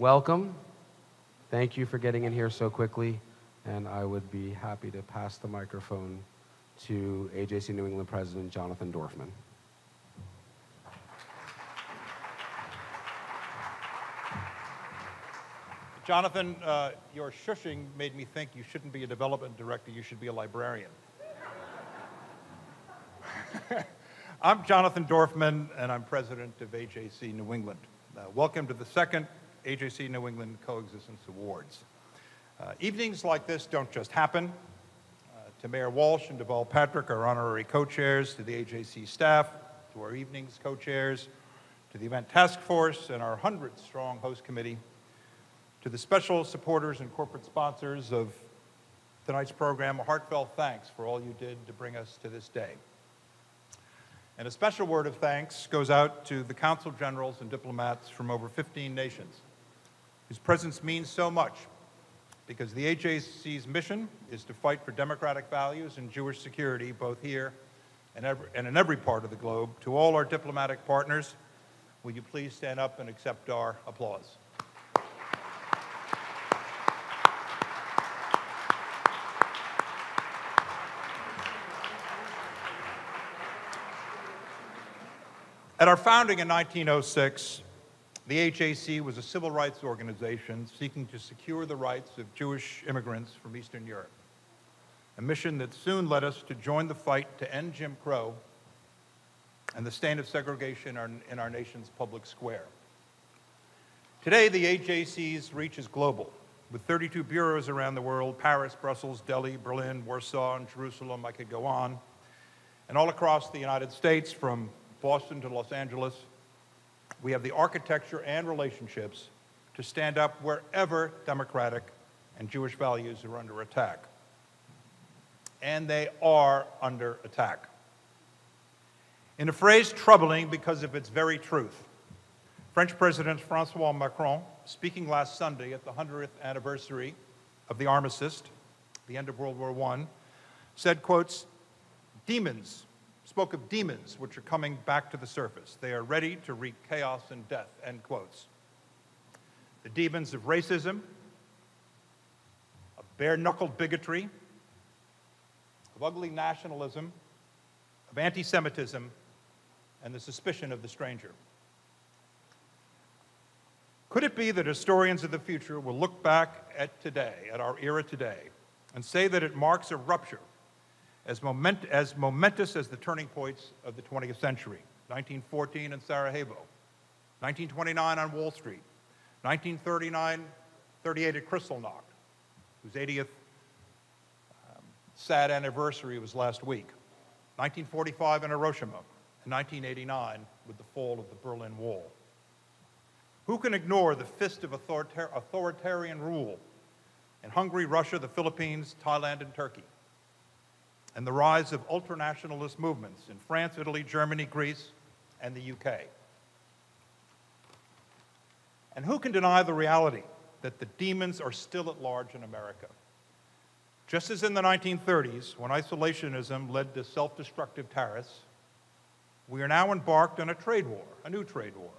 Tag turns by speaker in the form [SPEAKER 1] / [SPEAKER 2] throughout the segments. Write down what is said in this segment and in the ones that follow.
[SPEAKER 1] welcome. Thank you for getting in here so quickly, and I would be happy to pass the microphone to AJC New England President Jonathan Dorfman.
[SPEAKER 2] Jonathan, your shushing made me think you shouldn't be a development director, you should be a librarian. I'm Jonathan Dorfman, and I'm president of AJC New England. Welcome to the second AJC New England Coexistence Awards. Evenings like this don't just happen. To Mayor Walsh and Deval Patrick, our honorary co-chairs, to the AJC staff, to our evenings co-chairs, to the event task force and our 100-strong host committee, to the special supporters and corporate sponsors of tonight's program, a heartfelt thanks for all you did to bring us to this day. And a special word of thanks goes out to the consul generals and diplomats from over 15 nations, whose presence means so much, because the AJC's mission is to fight for democratic values and Jewish security, both here and in every part of the globe. To all our diplomatic partners, will you please stand up and accept our applause? At our founding in 1906, the AJC was a civil rights organization seeking to secure the rights of Jewish immigrants from Eastern Europe, a mission that soon led us to join the fight to end Jim Crow and the stain of segregation in our nation's public square. Today, the AJC's reach is global, with 32 bureaus around the world: Paris, Brussels, Delhi, Berlin, Warsaw, and Jerusalem. I could go on. And all across the United States, from Boston to Los Angeles, we have the architecture and relationships to stand up wherever democratic and Jewish values are under attack. And they are under attack. In a phrase troubling because of its very truth, French President Francois Macron, speaking last Sunday at the 100th anniversary of the armistice, the end of World War I, said, quotes, spoke of demons which are coming back to the surface. They are ready to wreak chaos and death, end quotes. The demons of racism, of bare-knuckled bigotry, of ugly nationalism, of anti-Semitism, and the suspicion of the stranger. Could it be that historians of the future will look back at today, at our era today, and say that it marks a rupture as momentous as the turning points of the 20th century? 1914 in Sarajevo, 1929 on Wall Street, 1938 at Kristallnacht, whose 80th sad anniversary was last week, 1945 in Hiroshima, and 1989 with the fall of the Berlin Wall. Who can ignore the fist of authoritarian rule in Hungary, Russia, the Philippines, Thailand, and Turkey, and the rise of ultranationalist movements in France, Italy, Germany, Greece, and the UK? And who can deny the reality that the demons are still at large in America? Just as in the 1930s, when isolationism led to self-destructive tariffs, we are now embarked on a trade war, a new trade war,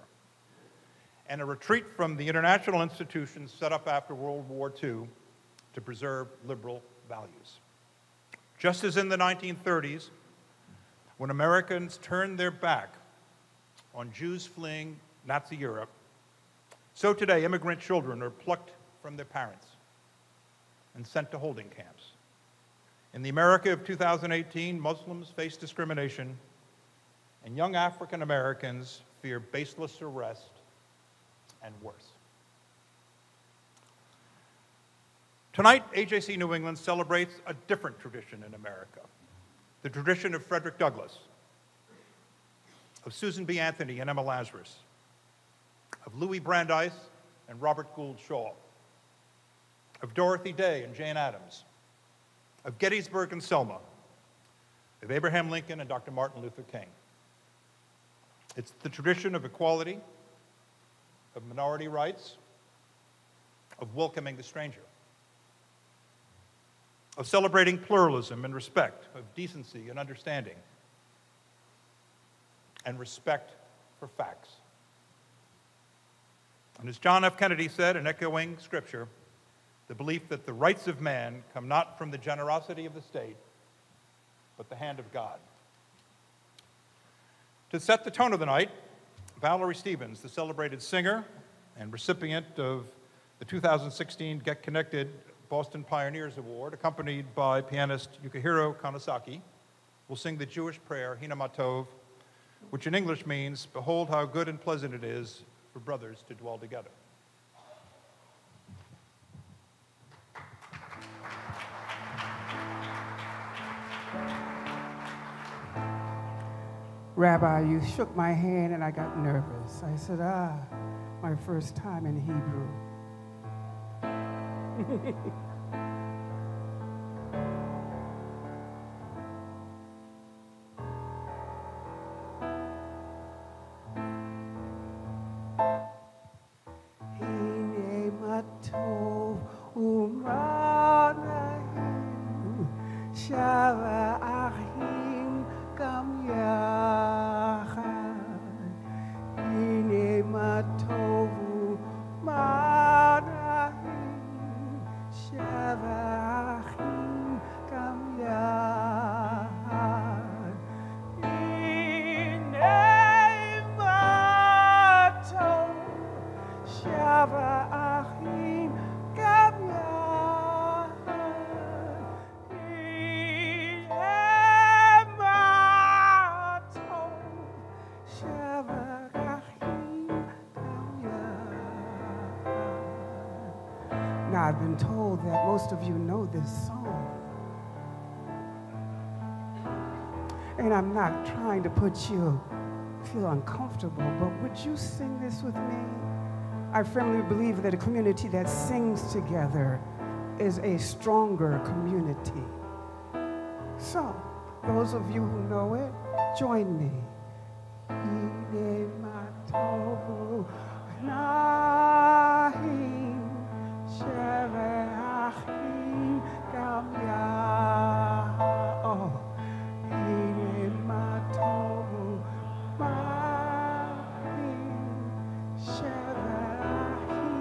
[SPEAKER 2] and a retreat from the international institutions set up after World War II to preserve liberal values. Just as in the 1930s, when Americans turned their back on Jews fleeing Nazi Europe, so today immigrant children are plucked from their parents and sent to holding camps. In the America of 2018, Muslims face discrimination, and young African Americans fear baseless arrest and worse. Tonight, AJC New England celebrates a different tradition in America, the tradition of Frederick Douglass, of Susan B. Anthony and Emma Lazarus, of Louis Brandeis and Robert Gould Shaw, of Dorothy Day and Jane Addams, of Gettysburg and Selma, of Abraham Lincoln and Dr. Martin Luther King. It's the tradition of equality, of minority rights, of welcoming the stranger, of celebrating pluralism and respect, of decency and understanding, and respect for facts. And as John F. Kennedy said in echoing Scripture, the belief that the rights of man come not from the generosity of the state, but the hand of God. To set the tone of the night, Valerie Stevens, the celebrated singer and recipient of the 2016 Get Connected Boston Pioneers Award, accompanied by pianist Yukihiro Kanazaki, will sing the Jewish prayer, Hina Ma Tov, which in English means, behold how good and pleasant it is for brothers to dwell together.
[SPEAKER 3] Rabbi, you shook my hand and I got nervous. I said, my first time in Hebrew. Hine matov umanahim shava achim gam yachad. Hine matov umanahim shava achim gam yachad. Hine matov shava achim gam yachad. Hine matov shava achim gam yachad. Now, I've been told that most of you know this song. And I'm not trying to put you feel uncomfortable, but would you sing this with me? I firmly believe that a community that sings together is a stronger community. So, those of you who know it, join me. Hine matovu nahim sheveachim gam yah. Hine matovu nahim sheveachim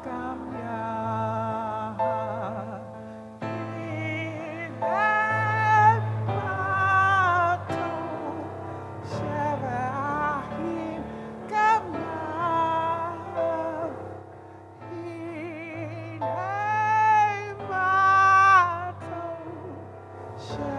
[SPEAKER 3] gam yah. Hine matov sheveachim gam yah. Hine matov sheveachim gam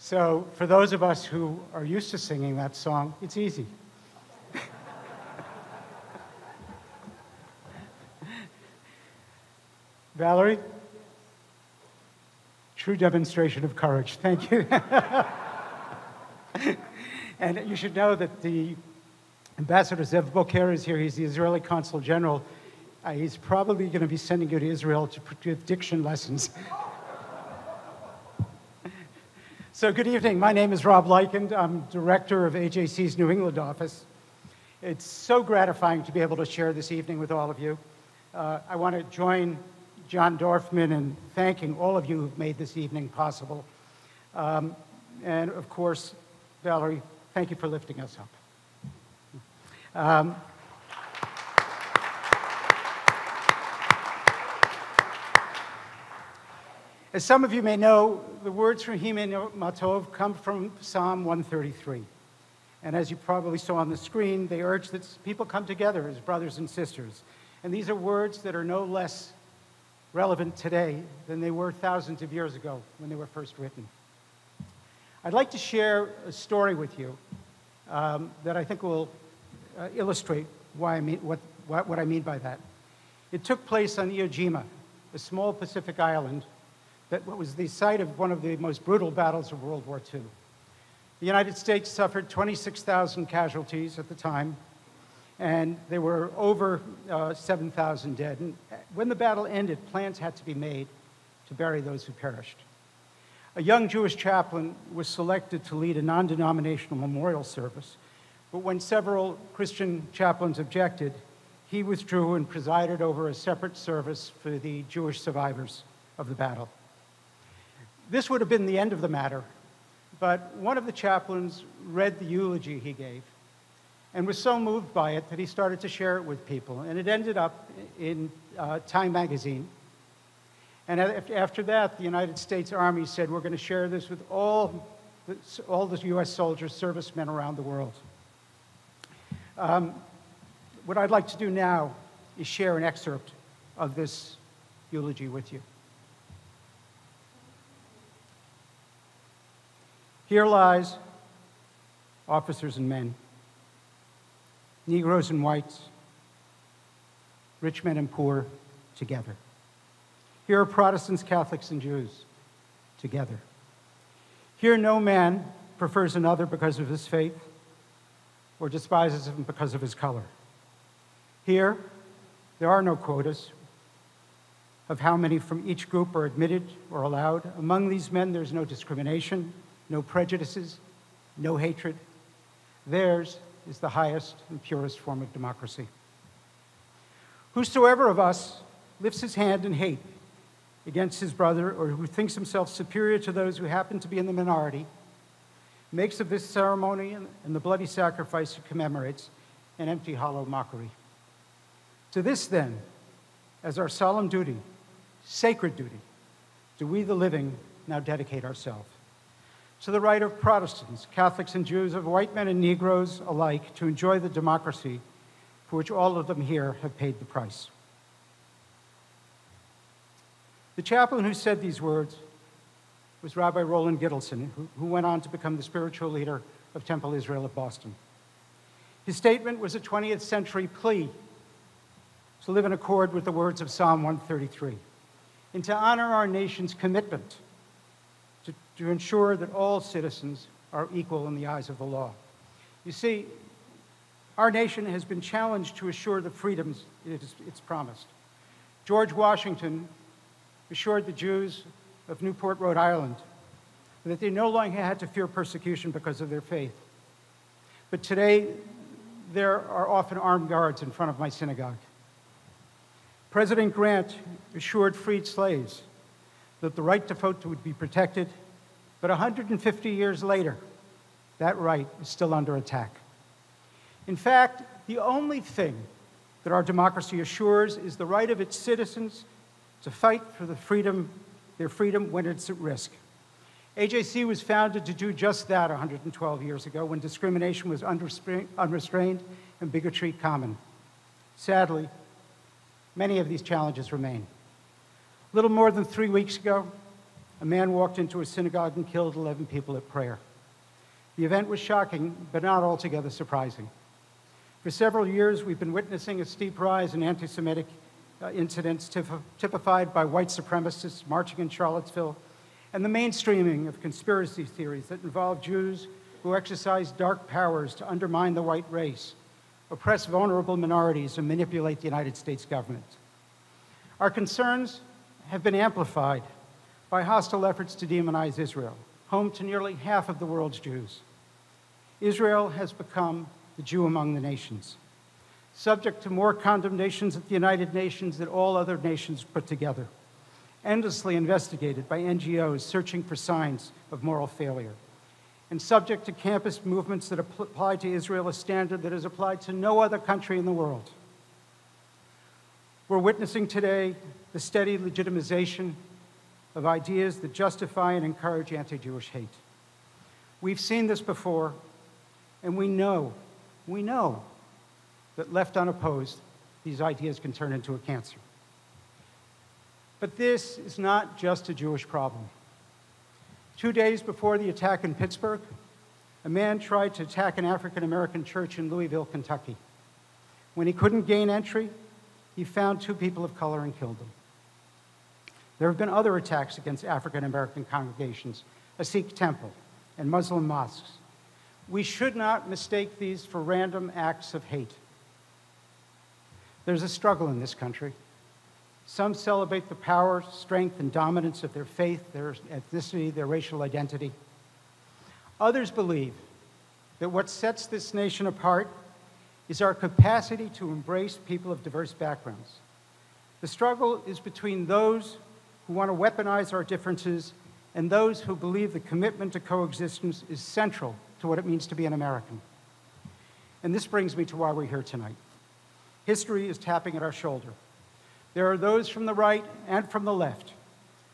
[SPEAKER 4] So for those of us who are used to singing that song, it's easy. Valerie? True demonstration of courage. Thank you. And you should know that the Ambassador Zev Boker is here. He's the Israeli Consul General. He's probably going to be sending you to Israel to give diction lessons. So good evening. My name is Rob Leikind. I'm director of AJC's New England office. It's so gratifying to be able to share this evening with all of you. I want to join John Dorfman in thanking all of you who've made this evening possible. And of course, Valerie, thank you for lifting us up. As some of you may know, the words from Hine Matov come from Psalm 133. And as you probably saw on the screen, they urge that people come together as brothers and sisters. And these are words that are no less relevant today than they were thousands of years ago when they were first written. I'd like to share a story with you that I think will illustrate what I mean by that. It took place on Iwo Jima, a small Pacific island that was the site of one of the most brutal battles of World War II. The United States suffered 26,000 casualties at the time, and there were over 7,000 dead. And when the battle ended, plans had to be made to bury those who perished. A young Jewish chaplain was selected to lead a non-denominational memorial service, but when several Christian chaplains objected, he withdrew and presided over a separate service for the Jewish survivors of the battle. This would have been the end of the matter, but one of the chaplains read the eulogy he gave and was so moved by it that he started to share it with people, and it ended up in Time magazine. And after that, the United States Army said, we're going to share this with all the U.S. soldiers, servicemen around the world. What I'd like to do now is share an excerpt of this eulogy with you. Here lies officers and men, Negroes and whites, rich men and poor, together. Here are Protestants, Catholics, and Jews, together. Here no man prefers another because of his faith or despises him because of his color. Here, there are no quotas of how many from each group are admitted or allowed. Among these men, there's no discrimination, no prejudices, no hatred. Theirs is the highest and purest form of democracy. Whosoever of us lifts his hand in hate against his brother or who thinks himself superior to those who happen to be in the minority makes of this ceremony and the bloody sacrifice it commemorates an empty, hollow mockery. To this, then, as our solemn duty, sacred duty, do we, the living, now dedicate ourselves. To the right of Protestants, Catholics, and Jews, of white men and Negroes alike, to enjoy the democracy for which all of them here have paid the price. The chaplain who said these words was Rabbi Roland Gittleson, who went on to become the spiritual leader of Temple Israel at Boston. His statement was a 20th century plea to live in accord with the words of Psalm 133, and to honor our nation's commitment to ensure that all citizens are equal in the eyes of the law. You see, our nation has been challenged to assure the freedoms it's promised. George Washington assured the Jews of Newport, Rhode Island, that they no longer had to fear persecution because of their faith. But today, there are often armed guards in front of my synagogue. President Grant assured freed slaves that the right to vote would be protected, but 150 years later, that right is still under attack. In fact, the only thing that our democracy assures is the right of its citizens to fight for their freedom when it's at risk. AJC was founded to do just that 112 years ago when discrimination was unrestrained and bigotry common. Sadly, many of these challenges remain. A little more than 3 weeks ago, a man walked into a synagogue and killed 11 people at prayer. The event was shocking, but not altogether surprising. For several years, we've been witnessing a steep rise in anti-Semitic incidents typified by white supremacists marching in Charlottesville, and the mainstreaming of conspiracy theories that involve Jews who exercise dark powers to undermine the white race, oppress vulnerable minorities, and manipulate the United States government. Our concerns have been amplified by hostile efforts to demonize Israel, home to nearly half of the world's Jews. Israel has become the Jew among the nations, subject to more condemnations at the United Nations than all other nations put together, endlessly investigated by NGOs searching for signs of moral failure, and subject to campus movements that apply to Israel a standard that is applied to no other country in the world. We're witnessing today the steady legitimization of ideas that justify and encourage anti-Jewish hate. We've seen this before, and we know that left unopposed, these ideas can turn into a cancer. But this is not just a Jewish problem. 2 days before the attack in Pittsburgh, a man tried to attack an African-American church in Louisville, Kentucky. When he couldn't gain entry, he found 2 people of color and killed them. There have been other attacks against African American congregations, a Sikh temple, and Muslim mosques. We should not mistake these for random acts of hate. There's a struggle in this country. Some celebrate the power, strength, and dominance of their faith, their ethnicity, their racial identity. Others believe that what sets this nation apart is our capacity to embrace people of diverse backgrounds. The struggle is between those who want to weaponize our differences and those who believe the commitment to coexistence is central to what it means to be an American. And this brings me to why we're here tonight. History is tapping at our shoulder. There are those from the right and from the left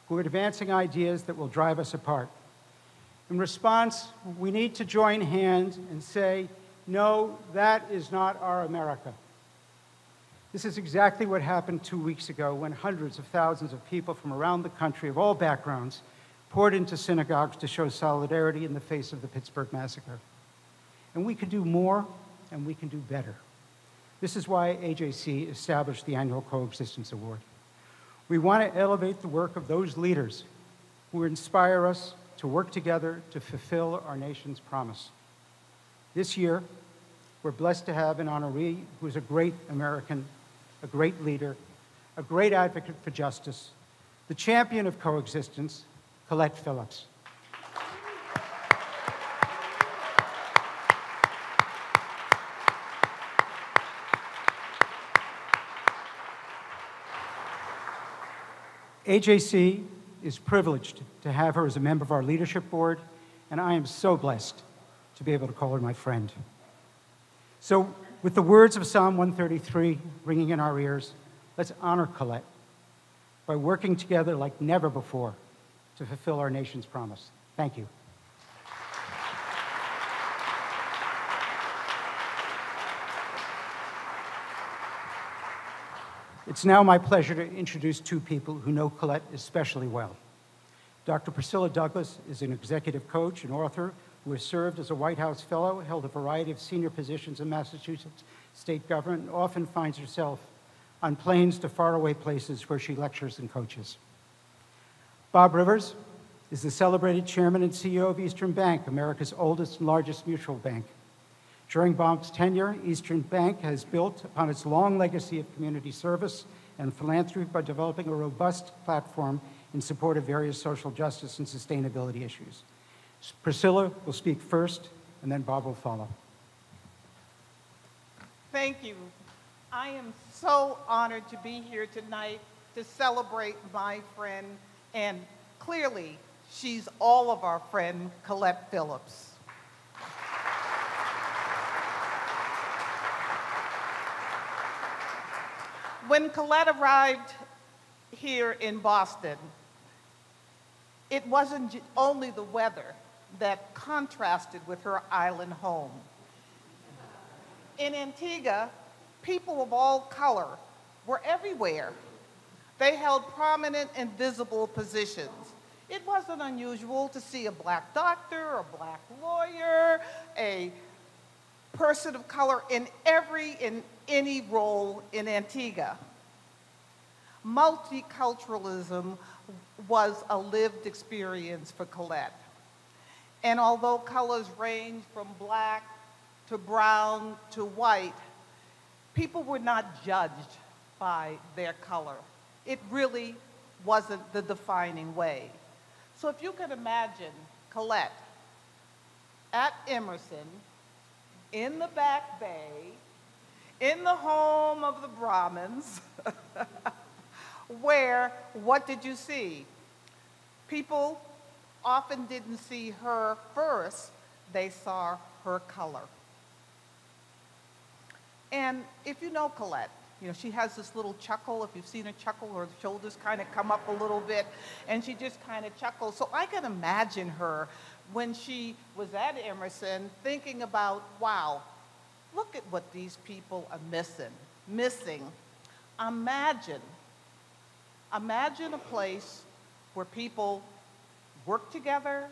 [SPEAKER 4] who are advancing ideas that will drive us apart. In response, we need to join hands and say, no, that is not our America. This is exactly what happened 2 weeks ago when hundreds of thousands of people from around the country of all backgrounds poured into synagogues to show solidarity in the face of the Pittsburgh massacre. And we can do more, and we can do better. This is why AJC established the annual Coexistence Award. We want to elevate the work of those leaders who inspire us to work together to fulfill our nation's promise. This year, we're blessed to have an honoree who is a great American, a great leader, a great advocate for justice, the champion of coexistence, Colette Phillips. AJC is privileged to have her as a member of our leadership board, and I am so blessed to be able to call her my friend. So, with the words of Psalm 133 ringing in our ears, let's honor Colette by working together like never before to fulfill our nation's promise. Thank you. It's now my pleasure to introduce 2 people who know Colette especially well. Dr. Priscilla Douglas is an executive coach and author who has served as a White House Fellow, held a variety of senior positions in Massachusetts state government, and often finds herself on planes to faraway places where she lectures and coaches. Bob Rivers is the celebrated chairman and CEO of Eastern Bank, America's oldest and largest mutual bank. During Bob's tenure, Eastern Bank has built upon its long legacy of community service and philanthropy by developing a robust platform in support of various social justice and sustainability issues. Priscilla will speak first, and then Bob will follow.
[SPEAKER 5] Thank you. I am so honored to be here tonight to celebrate my friend, and clearly, she's all of our friend, Colette Phillips. When Colette arrived here in Boston, it wasn't only the weather that contrasted with her island home. In Antigua, people of all color were everywhere. They held prominent and visible positions. It wasn't unusual to see a black doctor, a black lawyer, a person of color in any role in Antigua. Multiculturalism was a lived experience for Colette. And although colors range from black to brown to white, people were not judged by their color. It really wasn't the defining way. So if you can imagine Colette at Emerson, in the Back Bay, in the home of the Brahmins, where, what did you see? People often didn't see her first, they saw her color. And if you know Colette, you know, she has this little chuckle. If you've seen her chuckle, her shoulders kind of come up a little bit, and she just kind of chuckles. So I can imagine her when she was at Emerson thinking about, wow, look at what these people are missing. Imagine a place where people worked together,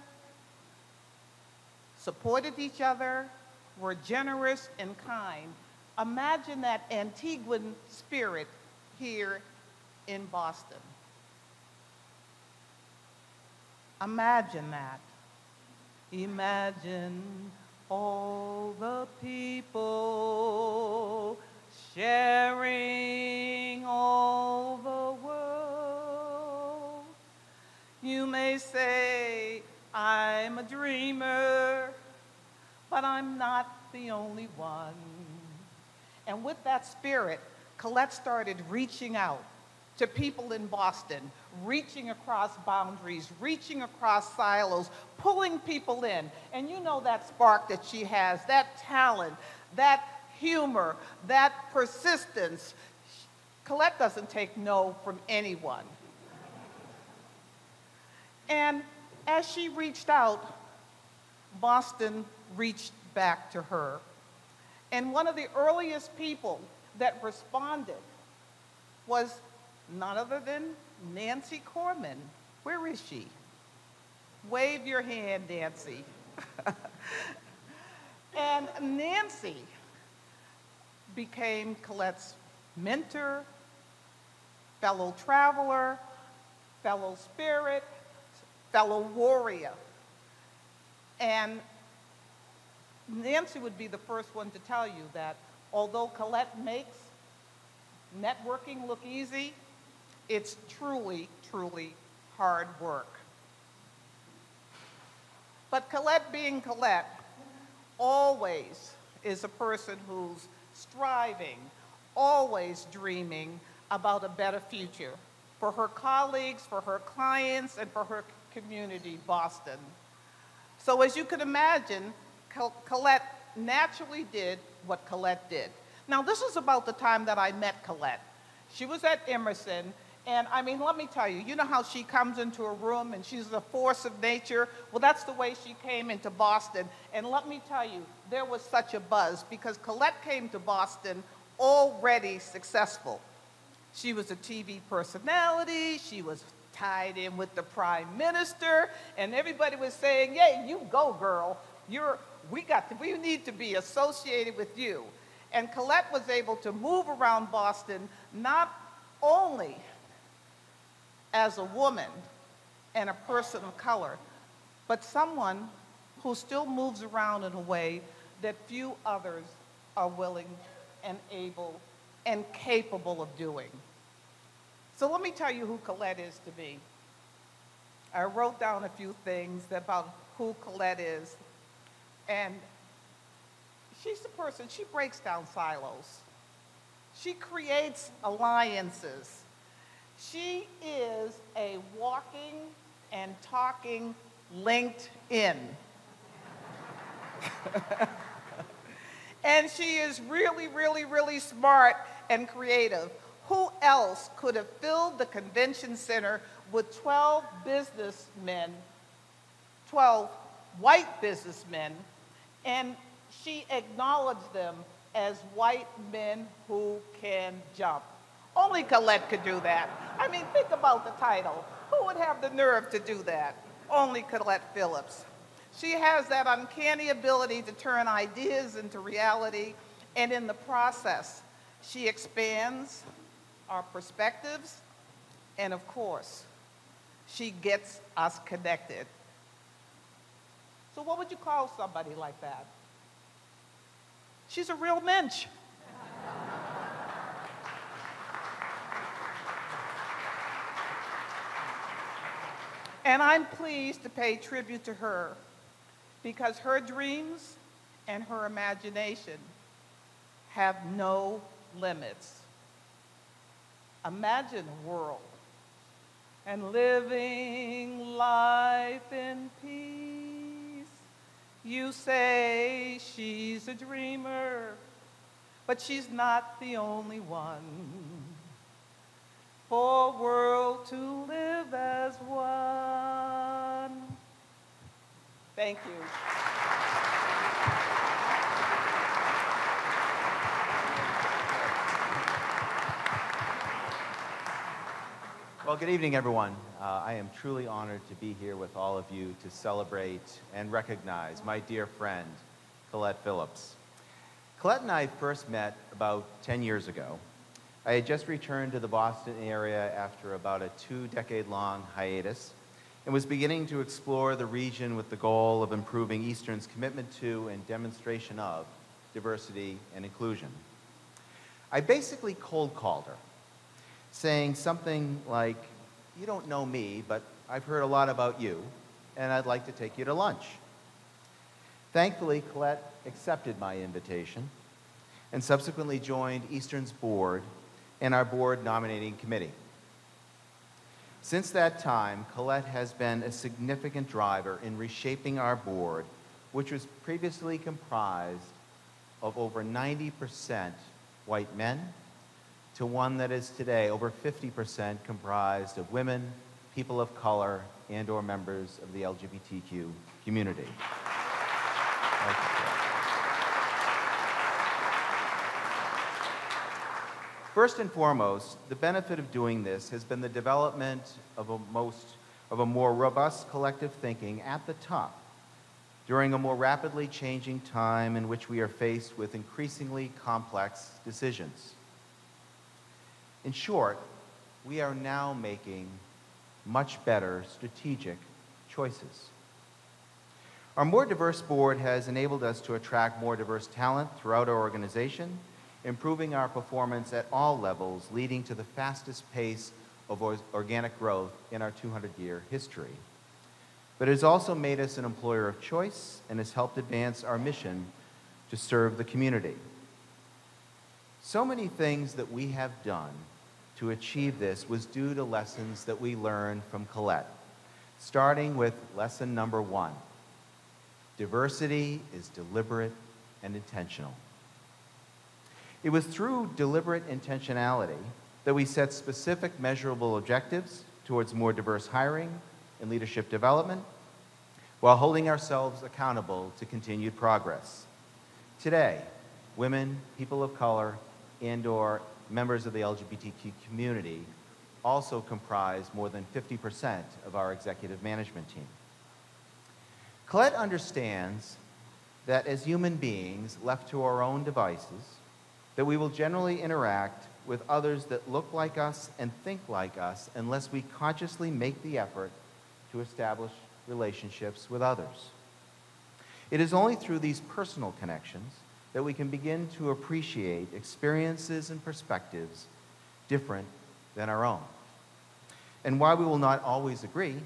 [SPEAKER 5] supported each other, were generous and kind. Imagine that Antiguan spirit here in Boston. Imagine that. Imagine all the people sharing all the world. You may say, I'm a dreamer, but I'm not the only one. And with that spirit, Colette started reaching out to people in Boston, reaching across boundaries, reaching across silos, pulling people in. And you know that spark that she has, that talent, that humor, that persistence. Colette doesn't take no from anyone. And as she reached out, Boston reached back to her. And one of the earliest people that responded was none other than Nancy Corman. Where is she? Wave your hand, Nancy. And Nancy became Colette's mentor, fellow traveler, fellow spirit, fellow warrior. And Nancy would be the first one to tell you that although Colette makes networking look easy, it's truly, truly hard work. But Colette being Colette always is a person who's striving, always dreaming about a better future for her colleagues, for her clients, and for her community, Boston. So as you can imagine, Colette naturally did what Colette did. Now, this is about the time that I met Colette. She was at Emerson, and I mean, let me tell you, you know how she comes into a room and she's a force of nature? Well, that's the way she came into Boston. And let me tell you, there was such a buzz because Colette came to Boston already successful. She was a TV personality, she was tied in with the Prime Minister, and everybody was saying, yeah, you go, girl. We need to be associated with you. And Colette was able to move around Boston not only as a woman and a person of color, but someone who still moves around in a way that few others are willing and able and capable of doing. So let me tell you who Colette is to me. I wrote down a few things about who Colette is. And she's the person, she breaks down silos. She creates alliances. She is a walking and talking LinkedIn. And she is really, really, really smart and creative. Who else could have filled the convention center with 12 businessmen, 12 white businessmen, and she acknowledged them as white men who can jump. Only Colette could do that. I mean, think about the title. Who would have the nerve to do that? Only Colette Phillips. She has that uncanny ability to turn ideas into reality, and in the process, she expands our perspectives, and of course, she gets us connected. So what would you call somebody like that? She's a real mensch. And I'm pleased to pay tribute to her because her dreams and her imagination have no limits. Imagine a world and living life in peace. You say she's a dreamer, but she's not the only one. For a world to live as one. Thank you.
[SPEAKER 6] Well, good evening, everyone. I am truly honored to be here with all of you to celebrate and recognize my dear friend, Colette Phillips. Colette and I first met about 10 years ago. I had just returned to the Boston area after about a 2-decade-long hiatus and was beginning to explore the region with the goal of improving Eastern's commitment to and demonstration of diversity and inclusion. I basically cold called her, saying something like, "You don't know me, but I've heard a lot about you, and I'd like to take you to lunch." Thankfully, Colette accepted my invitation and subsequently joined Eastern's board and our board nominating committee. Since that time, Colette has been a significant driver in reshaping our board, which was previously comprised of over 90% white men, to one that is today over 50% comprised of women, people of color, and/or members of the LGBTQ community. First and foremost, the benefit of doing this has been the development of a more robust collective thinking at the top during a more rapidly changing time in which we are faced with increasingly complex decisions. In short, we are now making much better strategic choices. Our more diverse board has enabled us to attract more diverse talent throughout our organization, improving our performance at all levels, leading to the fastest pace of organic growth in our 200-year history. But it has also made us an employer of choice and has helped advance our mission to serve the community. So many things that we have done to achieve this was due to lessons that we learned from Colette, starting with lesson number 1. Diversity is deliberate and intentional. It was through deliberate intentionality that we set specific measurable objectives towards more diverse hiring and leadership development, while holding ourselves accountable to continued progress. Today, women, people of color, and/or members of the LGBTQ community also comprise more than 50% of our executive management team. Colette understands that as human beings left to our own devices, that we will generally interact with others that look like us and think like us unless we consciously make the effort to establish relationships with others. It is only through these personal connections that we can begin to appreciate experiences and perspectives different than our own. And while we will not always agree,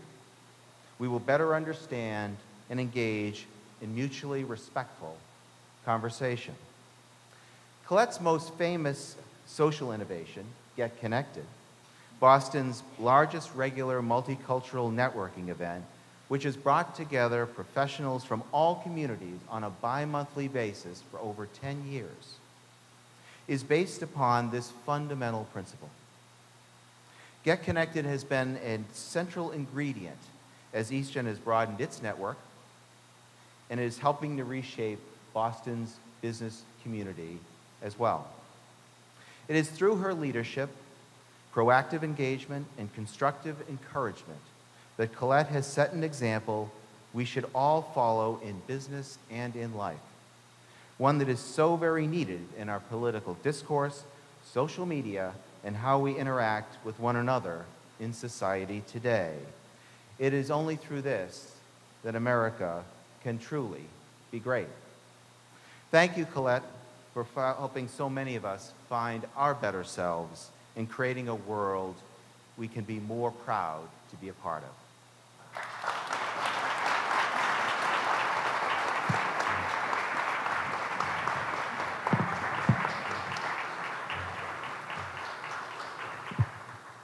[SPEAKER 6] we will better understand and engage in mutually respectful conversation. Colette's most famous social innovation, Get Connected, Boston's largest regular multicultural networking event, which has brought together professionals from all communities on a bi-monthly basis for over 10 years, is based upon this fundamental principle. Get Connected has been a central ingredient as Eastern has broadened its network and is helping to reshape Boston's business community as well. It is through her leadership, proactive engagement, and constructive encouragement that Colette has set an example we should all follow in business and in life, one that is so very needed in our political discourse, social media, and how we interact with one another in society today. It is only through this that America can truly be great. Thank you, Colette, for helping so many of us find our better selves in creating a world we can be more proud to be a part of.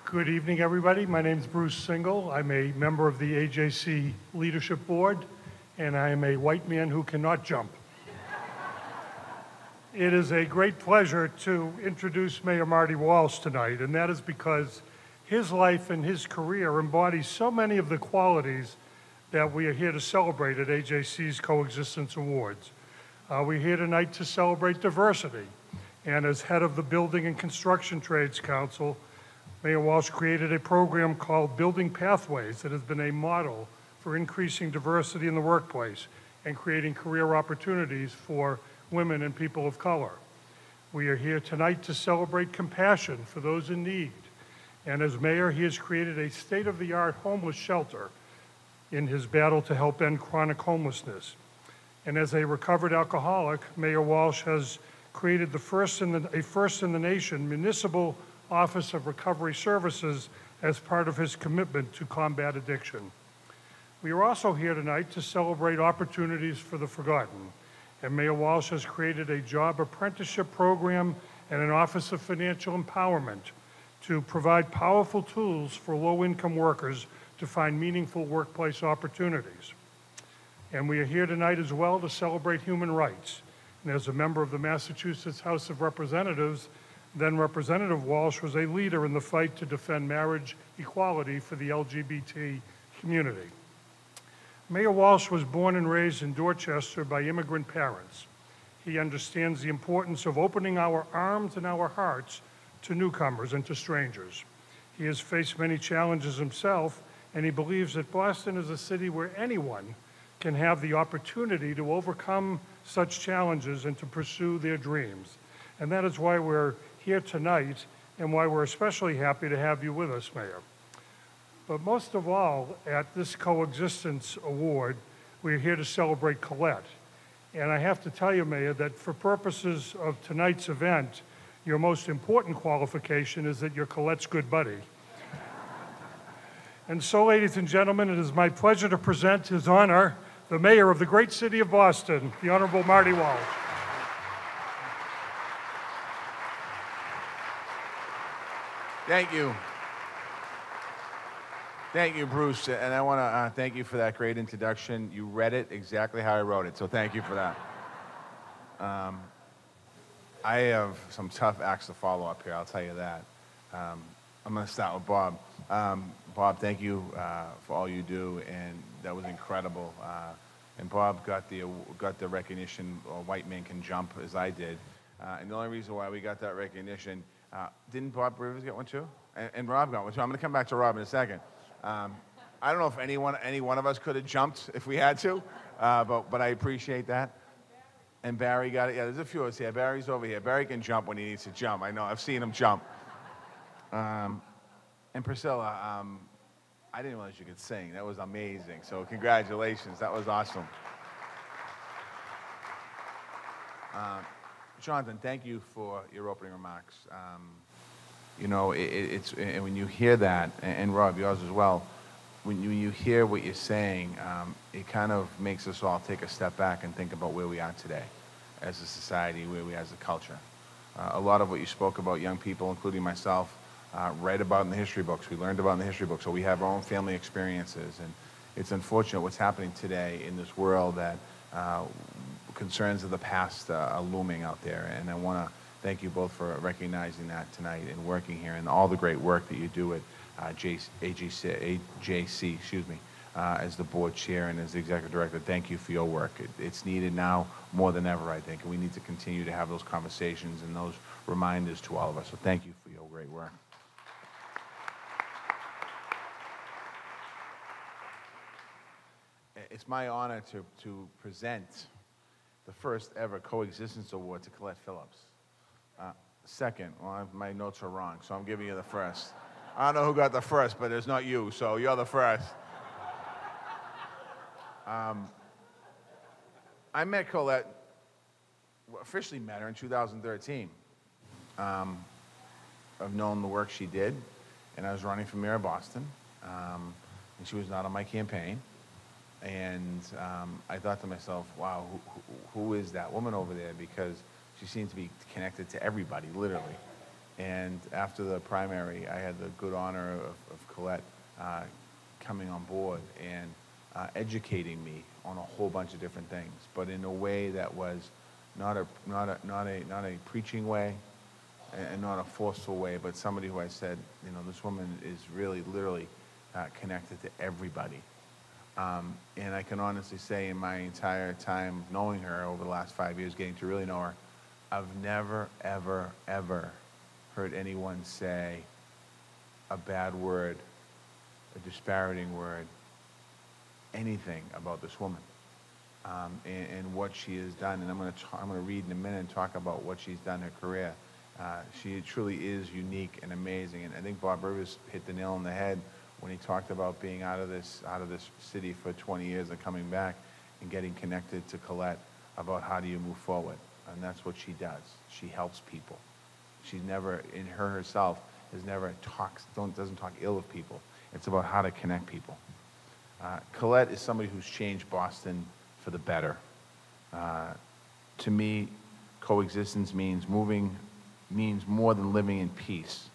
[SPEAKER 7] Good evening, everybody. My name is Bruce Single. I'm a member of the AJC Leadership Board, and I am a white man who cannot jump. It is a great pleasure to introduce Mayor Marty Walsh tonight, and that is because his life and his career embodies so many of the qualities that we are here to celebrate at AJC's Coexistence Awards. We're here tonight to celebrate diversity, and as head of the Building and Construction Trades Council, Mayor Walsh created a program called Building Pathways that has been a model for increasing diversity in the workplace and creating career opportunities for women, and people of color. We are here tonight to celebrate compassion for those in need. And as mayor, he has created a state-of-the-art homeless shelter in his battle to help end chronic homelessness. And as a recovered alcoholic, Mayor Walsh has created a first in the nation municipal Office of Recovery Services as part of his commitment to combat addiction. We are also here tonight to celebrate opportunities for the forgotten. And Mayor Walsh has created a job apprenticeship program and an Office of Financial Empowerment to provide powerful tools for low-income workers to find meaningful workplace opportunities. And we are here tonight as well to celebrate human rights. And as a member of the Massachusetts House of Representatives, then Representative Walsh was a leader in the fight to defend marriage equality for the LGBT community. Mayor Walsh was born and raised in Dorchester by immigrant parents. He understands the importance of opening our arms and our hearts to newcomers and to strangers. He has faced many challenges himself, and he believes that Boston is a city where anyone can have the opportunity to overcome such challenges and to pursue their dreams. And that is why we're here tonight and why we're especially happy to have you with us, Mayor. But most of all, at this Coexistence Award, we're here to celebrate Colette. And I have to tell you, Mayor, that for purposes of tonight's event, your most important qualification is that you're Colette's good buddy. And so, ladies and gentlemen, it is my pleasure to present His Honor, the Mayor of the great city of Boston, the Honorable Marty Walsh.
[SPEAKER 8] Thank you. Thank you, Bruce, and I want to thank you for that great introduction. You read it exactly how I wrote it, so thank you for that. I have some tough acts to follow up here, I'll tell you that. I'm going to start with Bob. Bob, thank you for all you do, and that was incredible. And Bob got the recognition, White Man Can Jump, as I did. And the only reason why we got that recognition, didn't Bob Rivers get one too? And Rob got one too. I'm going to come back to Rob in a second. I don't know if any one of us could have jumped if we had to, but I appreciate that. And Barry got it. Yeah, there's a few of us here. Barry's over here. Barry can jump when he needs to jump. I know. I've seen him jump. And Priscilla, I didn't realize you could sing. That was amazing. So congratulations. That was awesome. Jonathan, thank you for your opening remarks. You know, and when you hear that, and Rob, yours as well, when you hear what you're saying, it kind of makes us all take a step back and think about where we are today as a society, where we are as a culture. A lot of what you spoke about, young people, including myself, read about in the history books. We learned about in the history books, so we have our own family experiences. And it's unfortunate what's happening today in this world that concerns of the past are looming out there. And I want to thank you both for recognizing that tonight and working here and all the great work that you do at AJC, as the board chair and as the executive director. Thank you for your work. It's needed now more than ever, I think, and we need to continue to have those conversations and those reminders to all of us. So thank you for your great work. It's my honor to present the first ever Coexistence Award to Colette Phillips. Second, well, my notes are wrong, so I'm giving you the first. I don't know who got the first, but it's not you, so you're the first. I met Colette, officially met her in 2013. I've known the work she did, and I was running for mayor of Boston, and she was not on my campaign. And I thought to myself, wow, who is that woman over there? Because she seemed to be connected to everybody, literally. And after the primary, I had the good honor of Colette coming on board and educating me on a whole bunch of different things, but in a way that was not a preaching way and not a forceful way, but somebody who I said, you know, this woman is really, literally connected to everybody. And I can honestly say in my entire time knowing her over the last 5 years, getting to really know her, I've never, ever, ever heard anyone say a bad word, a disparaging word, anything about this woman. and what she has done. And I'm going to read in a minute and talk about what she's done in her career. She truly is unique and amazing. And I think Bob Rivers hit the nail on the head when he talked about being out of this city for 20 years and coming back and getting connected to Colette about how do you move forward. And that's what she does. She helps people. She's never, in herself, doesn't talk ill of people. It's about how to connect people. Colette is somebody who's changed Boston for the better. To me, coexistence means more than living in peace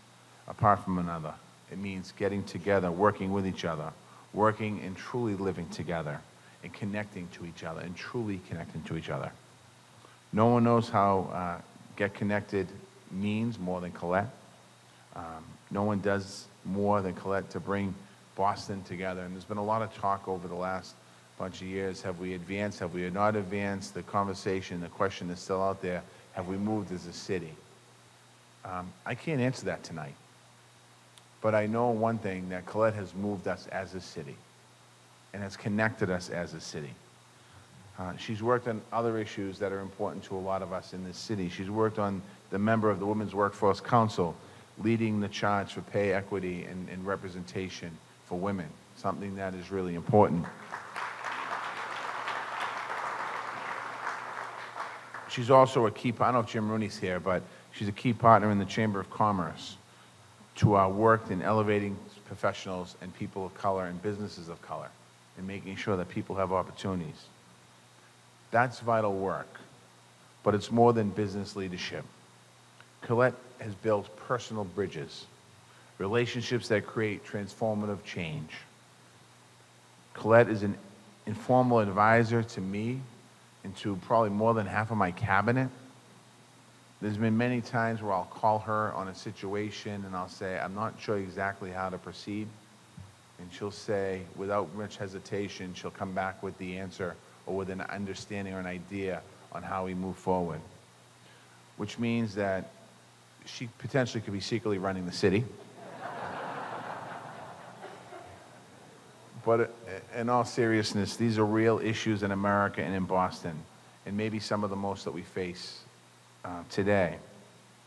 [SPEAKER 8] apart from another. It means getting together, working with each other, working and truly living together and connecting to each other and truly connecting to each other. No one knows how get connected means more than Colette. No one does more than Colette to bring Boston together. And there's been a lot of talk over the last bunch of years. Have we advanced? Have we not advanced? The conversation, the question is still out there. Have we moved as a city? I can't answer that tonight. But I know one thing, that Colette has moved us as a city and has connected us as a city. She's worked on other issues that are important to a lot of us in this city. She's worked on the member of the Women's Workforce Council, leading the charge for pay equity and representation for women, something that is really important. She's also a key, I don't know if Jim Rooney's here, but she's a key partner in the Chamber of Commerce to our work in elevating professionals and people of color and businesses of color and making sure that people have opportunities. That's vital work, but it's more than business leadership. Colette has built personal bridges, relationships that create transformative change. Colette is an informal advisor to me and to probably more than half of my cabinet. There's been many times where I'll call her on a situation and I'll say, I'm not sure exactly how to proceed. And she'll say, without much hesitation, she'll come back with the answer or with an understanding or an idea on how we move forward. Which means that she potentially could be secretly running the city. But in all seriousness, these are real issues in America and in Boston, and maybe some of the most that we face today.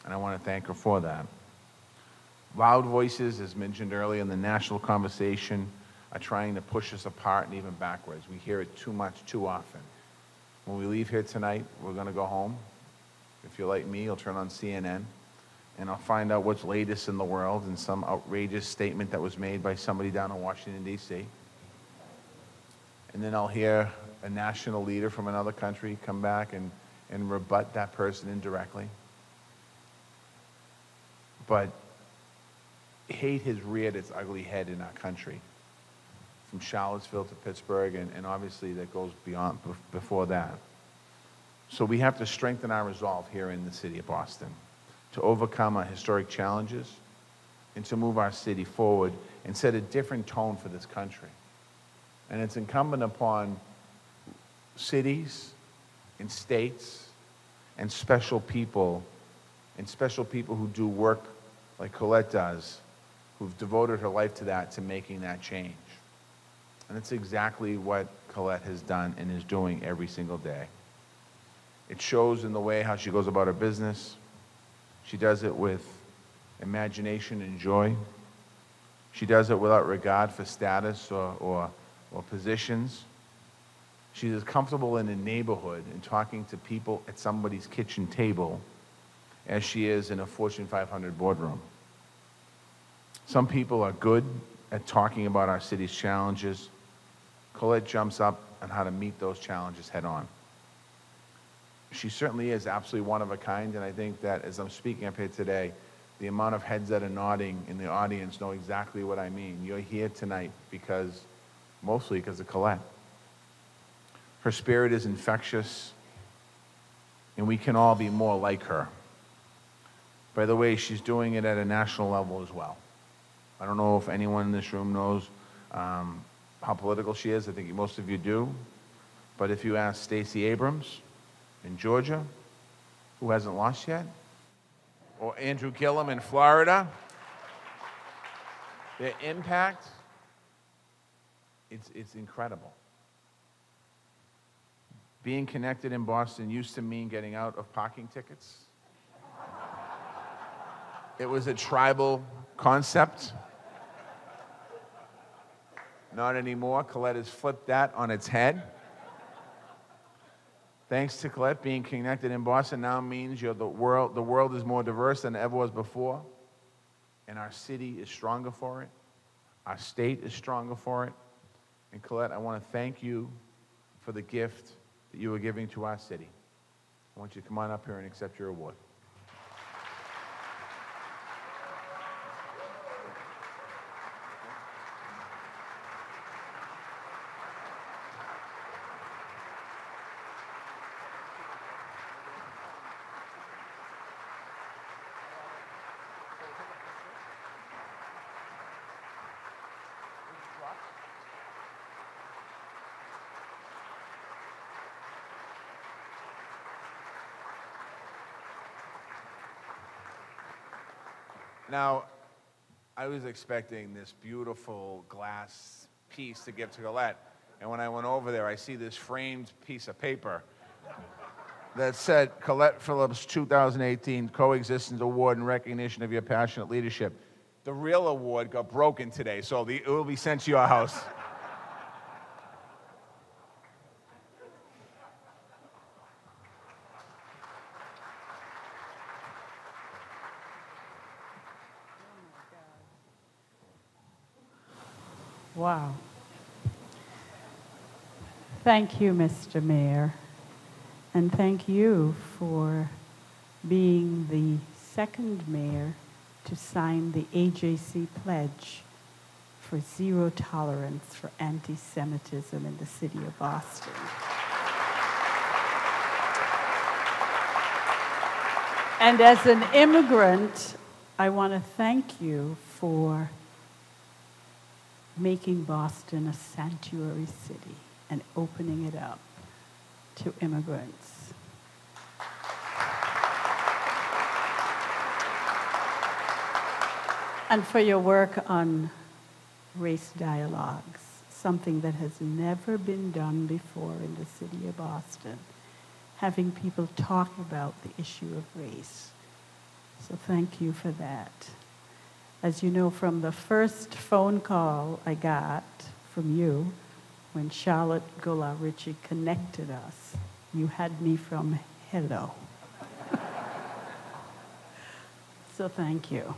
[SPEAKER 8] And I want to thank her for that. Loud voices, as mentioned earlier in the national conversation, are trying to push us apart and even backwards. We hear it too much, too often. When we leave here tonight, we're going to go home. If you're like me, you'll turn on CNN, and I'll find out what's latest in the world and some outrageous statement that was made by somebody down in Washington, D.C. And then I'll hear a national leader from another country come back and rebut that person indirectly. But hate has reared its ugly head in our country, from Charlottesville to Pittsburgh, and obviously that goes beyond, before that. So we have to strengthen our resolve here in the city of Boston to overcome our historic challenges and to move our city forward and set a different tone for this country. And it's incumbent upon cities and states and special people who do work like Colette does, who've devoted her life to that, to making that change. And it's exactly what Colette has done and is doing every single day. It shows in the way how she goes about her business. She does it with imagination and joy. She does it without regard for status or positions. She's as comfortable in a neighborhood and talking to people at somebody's kitchen table as she is in a Fortune 500 boardroom. Some people are good at talking about our city's challenges. Colette jumps up on how to meet those challenges head on. She certainly is absolutely one of a kind, and I think that as I'm speaking up here today, the amount of heads that are nodding in the audience know exactly what I mean. You're here tonight mostly because of Colette. Her spirit is infectious, and we can all be more like her. By the way, she's doing it at a national level as well. I don't know if anyone in this room knows how political she is. I think most of you do. But if you ask Stacey Abrams in Georgia, who hasn't lost yet, or Andrew Gillum in Florida, their impact, it's incredible. being connected in Boston used to mean getting out of parking tickets. It was a tribal concept. Not anymore. Colette has flipped that on its head. Thanks to Colette, being connected in Boston now means the world is more diverse than it ever was before, and our city is stronger for it. Our state is stronger for it. And Colette, I want to thank you for the gift that you are giving to our city. I want you to come on up here and accept your award. Now, I was expecting this beautiful glass piece to give to Colette, and when I went over there, I see this framed piece of paper that said, Colette Phillips 2018 Coexistence Award in recognition of your passionate leadership. The real award got broken today, so it will be sent to your house.
[SPEAKER 9] Wow. Thank you, Mr. Mayor, and thank you for being the second mayor to sign the AJC pledge for zero tolerance for anti-Semitism in the city of Boston. And as an immigrant, I want to thank you for making Boston a sanctuary city and opening it up to immigrants. And for your work on race dialogues, something that has never been done before in the city of Boston, having people talk about the issue of race. So thank you for that. As you know from the first phone call I got from you, when Charlotte Gola-Ritchie connected us, you had me from hello. So thank you.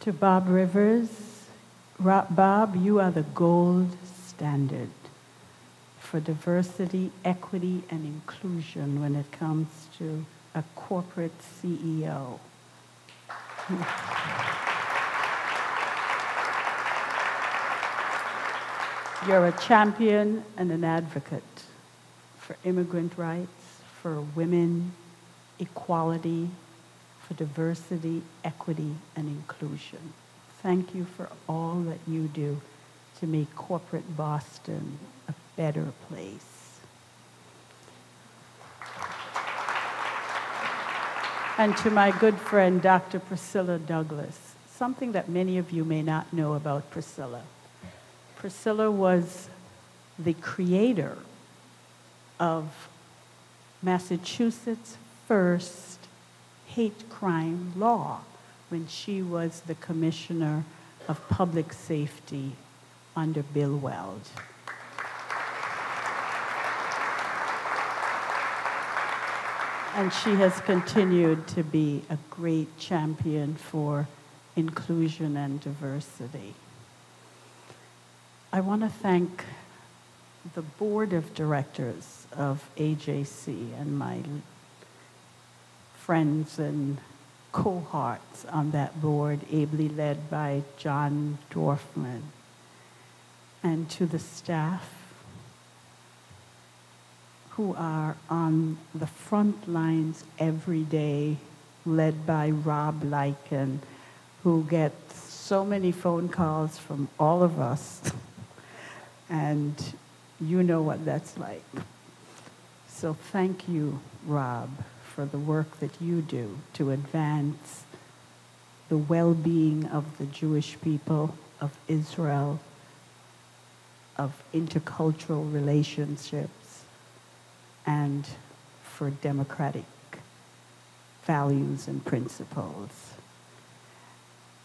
[SPEAKER 9] To Bob Rivers, Bob, you are the gold standard for diversity, equity, and inclusion when it comes to a corporate CEO. You're a champion and an advocate for immigrant rights, for women, equality, for diversity, equity, and inclusion. Thank you for all that you do to make corporate Boston a better place. And to my good friend, Dr. Priscilla Douglas, something that many of you may not know about Priscilla. Priscilla was the creator of Massachusetts' first hate crime law when she was the Commissioner of Public Safety under Bill Weld. And she has continued to be a great champion for inclusion and diversity. I want to thank the board of directors of AJC and my friends and cohorts on that board, ably led by John Dorfman, and to the staff who are on the front lines every day, led by Rob Lycan, who gets so many phone calls from all of us, and you know what that's like. So thank you, Rob, for the work that you do to advance the well-being of the Jewish people, of Israel, of intercultural relationships, and for democratic values and principles.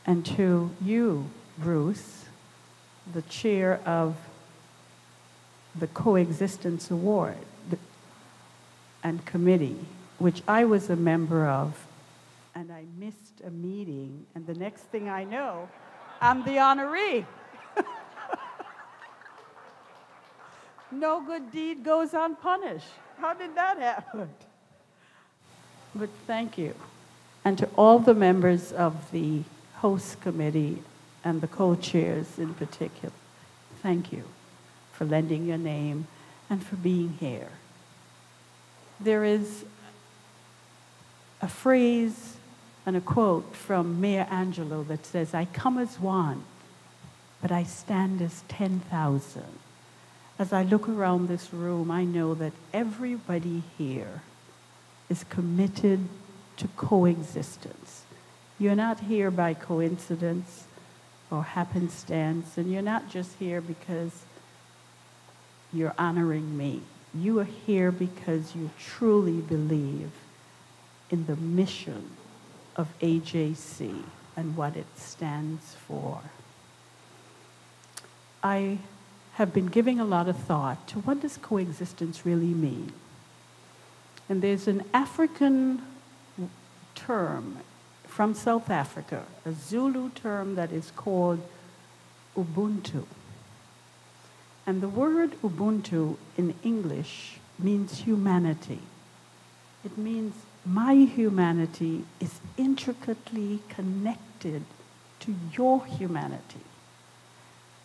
[SPEAKER 9] And to you, Bruce, the chair of the Coexistence Award and Committee, which I was a member of, and I missed a meeting, and the next thing I know, I'm the honoree. No good deed goes unpunished. How did that happen? But thank you. And to all the members of the host committee and the co-chairs in particular, thank you for lending your name and for being here. There is a phrase and a quote from Maya Angelou that says, "I come as one, but I stand as 10,000. As I look around this room, I know that everybody here is committed to coexistence. You're not here by coincidence or happenstance, and you're not just here because you're honoring me. You are here because you truly believe in the mission of AJC and what it stands for." I have been giving a lot of thought to what does coexistence really mean. And there's an African term from South Africa, a Zulu term that is called Ubuntu. And the word Ubuntu in English means humanity. It means my humanity is intricately connected to your humanity.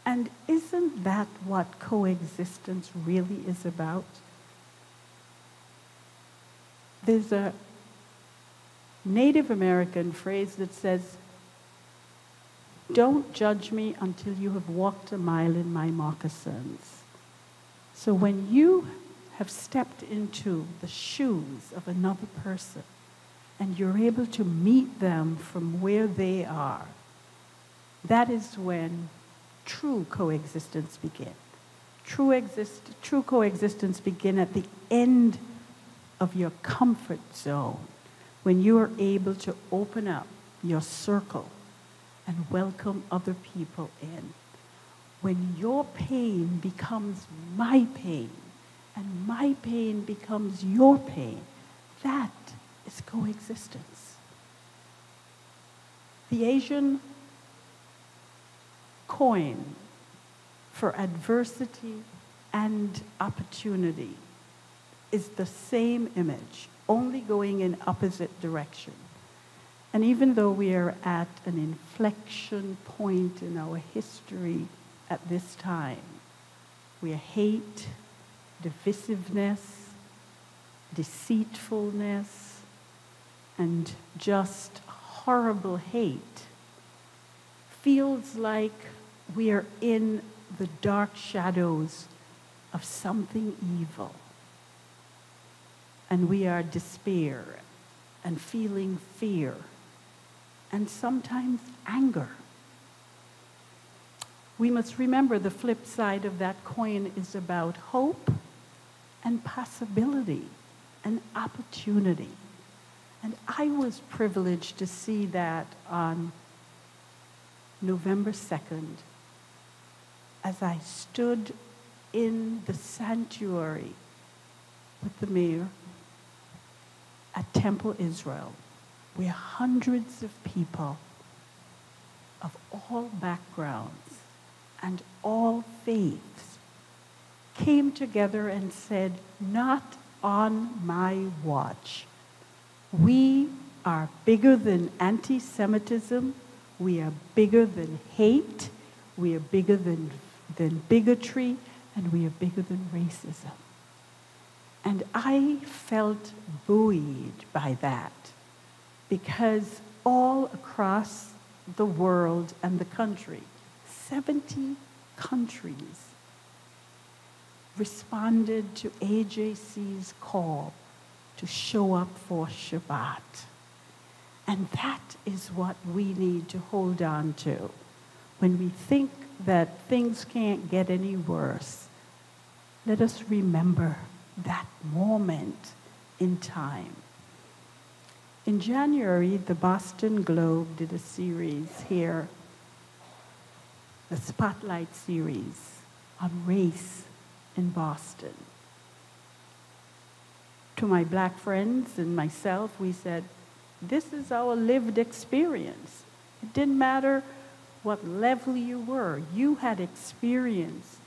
[SPEAKER 9] And isn't that what coexistence really is about? There's a Native American phrase that says, "Don't judge me until you have walked a mile in my moccasins." So when you have stepped into the shoes of another person and you're able to meet them from where they are, that is when true coexistence begins. True coexistence begins at the end of your comfort zone, when you are able to open up your circle and welcome other people in. When your pain becomes my pain and my pain becomes your pain, that is coexistence. The Asian coin for adversity and opportunity is the same image, only going in opposite direction. And even though we are at an inflection point in our history at this time, where hate, divisiveness, deceitfulness, and just horrible hate feels like we are in the dark shadows of something evil. And we are despair and feeling fear and sometimes anger. We must remember the flip side of that coin is about hope and possibility and opportunity. And I was privileged to see that on November 2nd, as I stood in the sanctuary with the mayor at Temple Israel, where hundreds of people of all backgrounds and all faiths came together and said, "Not on my watch. We are bigger than anti-Semitism. We are bigger than hate. We are bigger than bigotry. And we are bigger than racism." And I felt buoyed by that, because all across the world and the country, 70 countries responded to AJC's call to show up for Shabbat. And that is what we need to hold on to. When we think that things can't get any worse, let us remember that moment in time. In January, the Boston Globe did a series here, the Spotlight series on race in Boston. To my black friends and myself, we said, this is our lived experience. It didn't matter what level you were. You had experienced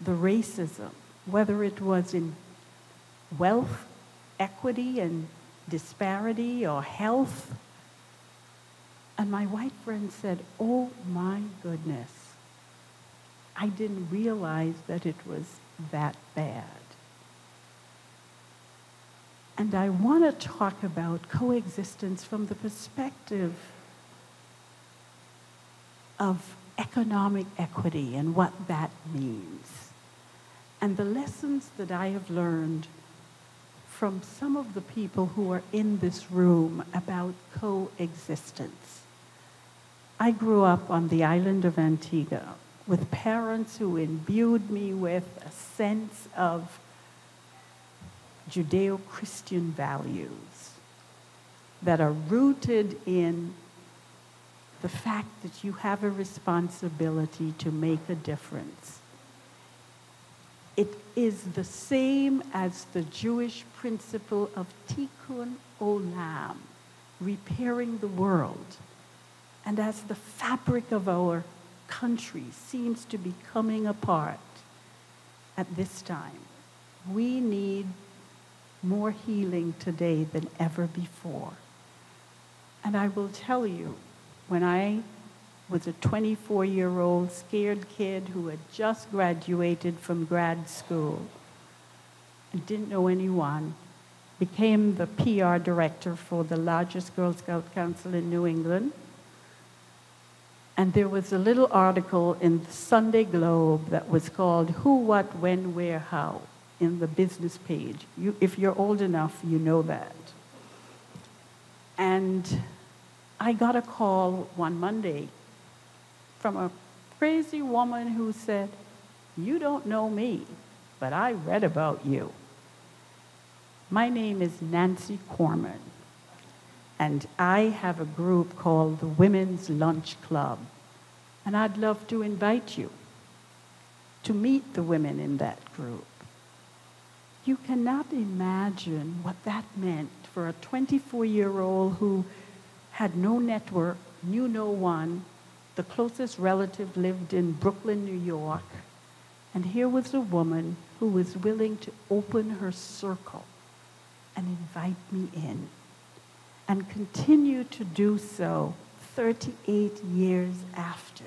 [SPEAKER 9] the racism, whether it was in wealth, equity, and disparity, or health. And my white friend said, oh my goodness, I didn't realize that it was that bad. And I want to talk about coexistence from the perspective of economic equity and what that means. And the lessons that I have learned from some of the people who are in this room about coexistence. I grew up on the island of Antigua with parents who imbued me with a sense of Judeo-Christian values that are rooted in the fact that you have a responsibility to make a difference. It is the same as the Jewish principle of tikkun olam, repairing the world. And as the fabric of our country seems to be coming apart at this time, we need more healing today than ever before. And I will tell you, when I was a 24-year-old scared kid who had just graduated from grad school and didn't know anyone, became the PR director for the largest Girl Scout council in New England. And there was a little article in the Sunday Globe that was called Who, What, When, Where, How, in the business page. If you're old enough, you know that. And I got a call one Monday from a crazy woman who said, you don't know me, but I read about you. My name is Nancy Corman, and I have a group called the Women's Lunch Club, and I'd love to invite you to meet the women in that group. You cannot imagine what that meant for a 24-year-old who had no network, knew no one. The closest relative lived in Brooklyn, New York. And here was a woman who was willing to open her circle and invite me in, and continue to do so 38 years after.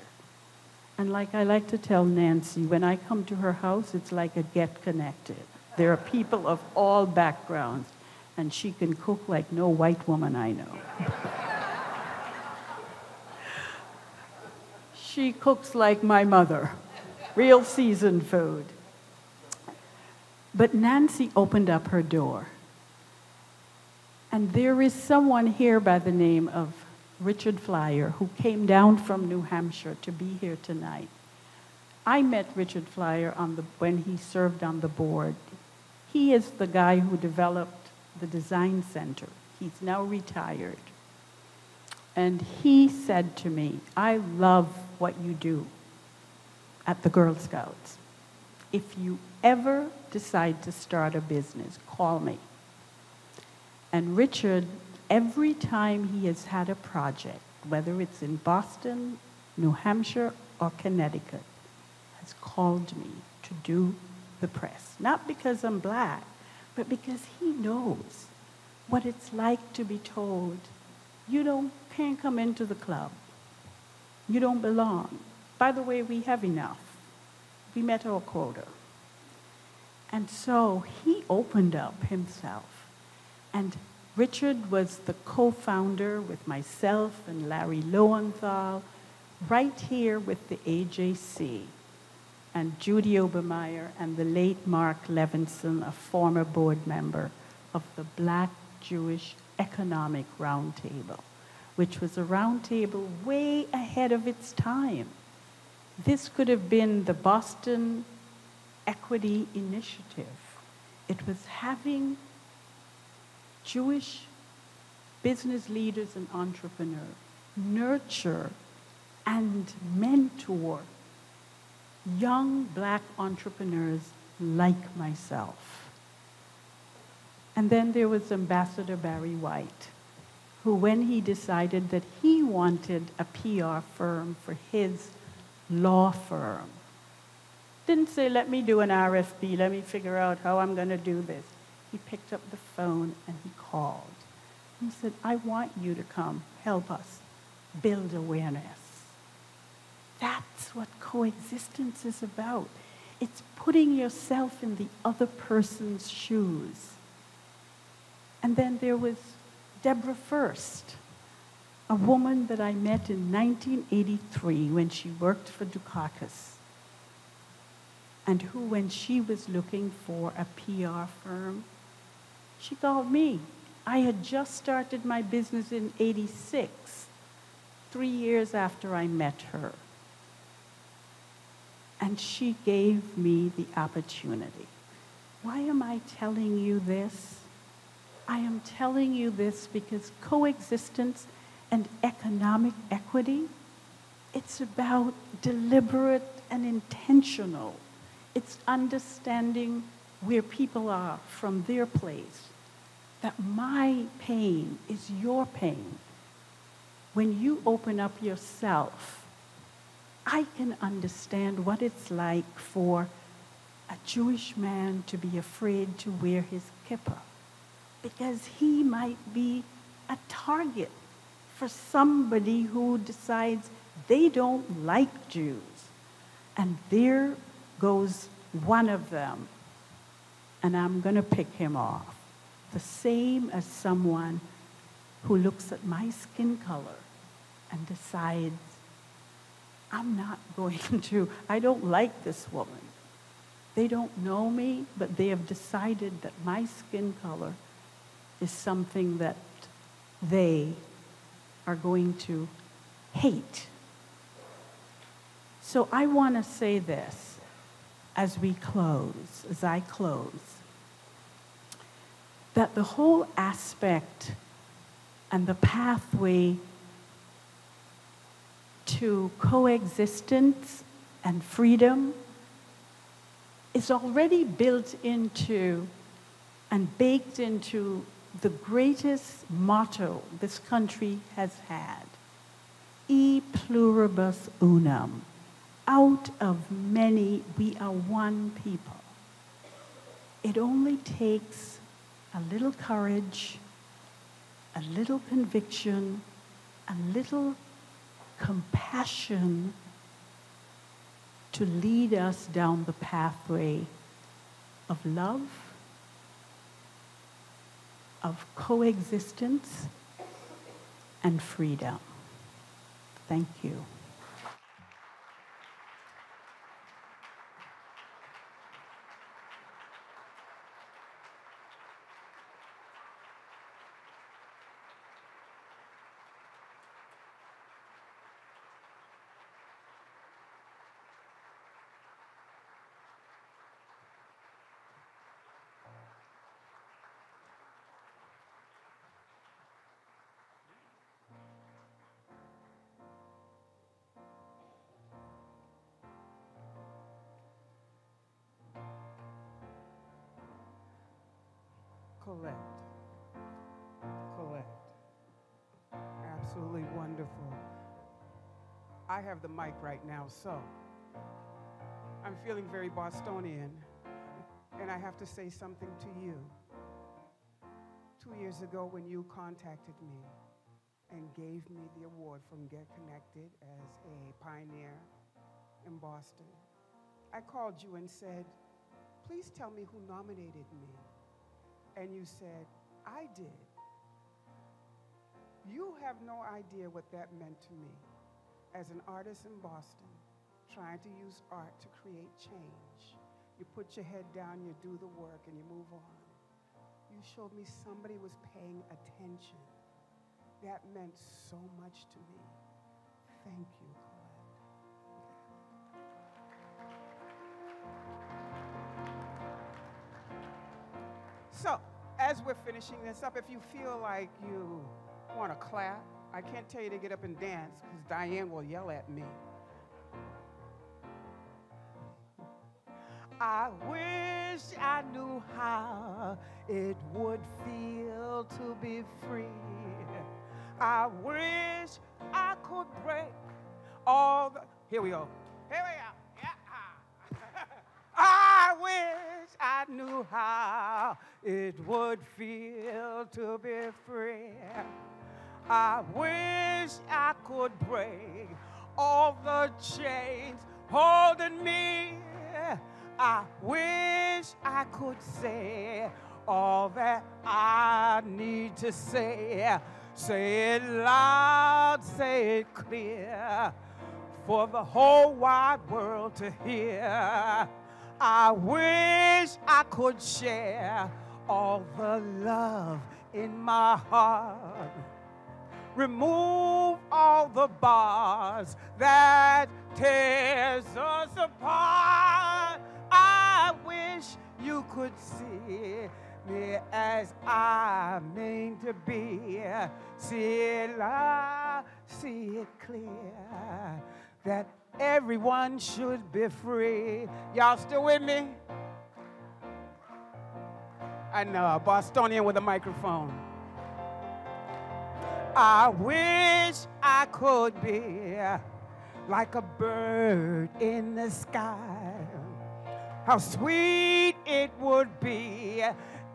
[SPEAKER 9] And like I like to tell Nancy, when I come to her house, it's like a get connected. There are people of all backgrounds, and she can cook like no white woman I know. She cooks like my mother, real seasoned food. But Nancy opened up her door. And there is someone here by the name of Richard Flyer who came down from New Hampshire to be here tonight. I met Richard Flyer when he served on the board. He is the guy who developed the Design Center. He's now retired. And he said to me, I love what you do at the Girl Scouts. If you ever decide to start a business, call me. And Richard, every time he has had a project, whether it's in Boston, New Hampshire, or Connecticut, has called me to do the press. Not because I'm black, but because he knows what it's like to be told, you can't come into the club. You don't belong. By the way, we have enough. We met our quota. And so he opened up himself. And Richard was the co-founder with myself and Larry Lowenthal, right here with the AJC, and Judy Obermeyer and the late Mark Levinson, a former board member of the Black Jewish Economic Roundtable, which was a roundtable way ahead of its time. This could have been the Boston equity initiative. It was having Jewish business leaders and entrepreneurs nurture and mentor young black entrepreneurs like myself. And then there was Ambassador Barry White, who, when he decided that he wanted a PR firm for his law firm, didn't say, let me do an RFP, let me figure out how I'm going to do this. He picked up the phone and he called. He said, I want you to come help us build awareness. That's what coexistence is about. It's putting yourself in the other person's shoes. And then there was Deborah First, a woman that I met in 1983 when she worked for Dukakis, and who, when she was looking for a PR firm, she called me. I had just started my business in '86, 3 years after I met her. And she gave me the opportunity. Why am I telling you this? I am telling you this because coexistence and economic equity, it's about deliberate and intentional. It's understanding where people are from their place, that my pain is your pain. When you open up yourself, I can understand what it's like for a Jewish man to be afraid to wear his kippah, because he might be a target for somebody who decides they don't like Jews. And there goes one of them, and I'm going to pick him off. The same as someone who looks at my skin color and decides, I'm not going to, I don't like this woman. They don't know me, but they have decided that my skin color is something that they are going to hate. So I want to say this as we close, as I close, that the whole aspect and the pathway to coexistence and freedom is already built into and baked into the greatest motto this country has had, E pluribus unum. Out of many, we are one people. It only takes a little courage, a little conviction, a little compassion to lead us down the pathway of love, of coexistence, and freedom. Thank you.
[SPEAKER 3] Colette. Colette. Absolutely wonderful. I have the mic right now, so I'm feeling very Bostonian, and I have to say something to you. 2 years ago, when you contacted me and gave me the award from Get Connected as a pioneer in Boston, I called you and said, please tell me who nominated me. And you said, I did. You have no idea what that meant to me as an artist in Boston, trying to use art to create change. You put your head down, you do the work, and you move on. You showed me somebody was paying attention. That meant so much to me. Thank you, Colette. So, as we're finishing this up, if you feel like you want to clap, I can't tell you to get up and dance because Diane will yell at me. I wish I knew how it would feel to be free. I wish I could break all the... Here we go. Here we go. Yeah. I wish I knew how it would feel to be free. I wish I could break all the chains holding me. I wish I could say all that I need to say. Say it loud, say it clear, for the whole wide world to hear. I wish I could share all the love in my heart. Remove all the bars that tears us apart. I wish you could see me as I mean to be. See it loud, see it clear, that everyone should be free. Y'all still with me? I know, a Bostonian with a microphone. I wish I could be like a bird in the sky. How sweet it would be